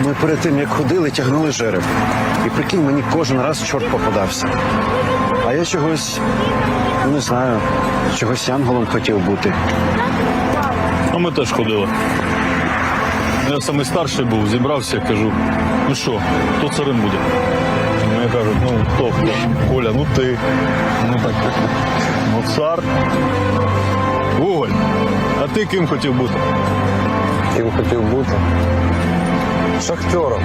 Ми перед тим, як ходили, тягнули жереб. І прикинь, мені кожен раз чорт попадався. А я чогось, не знаю, чогось янголом хотів бути. А ми теж ходили. Я самий старший був, зібрався, кажу, ну що, хто царем буде? Мені кажуть, ну хто? Коля, ну ти. Ну так, ну цар. Гоголь, а ти ким хотів бути? Ким хотів бути? Шахтером.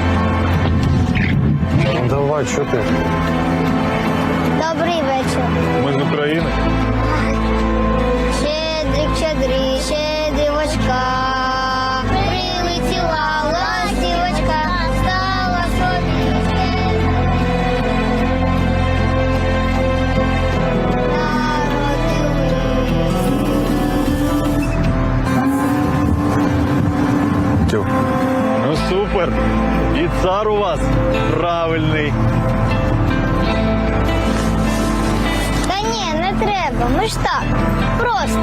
Ну давай, що ти? Добрий вечір. Ми з України. Щедрик, щедрик, щедрівочка. Прилетіла ластівочка, стала собі Тю. Ну супер. І цар у вас правильний. Та ні, не треба, ми ж так, просто.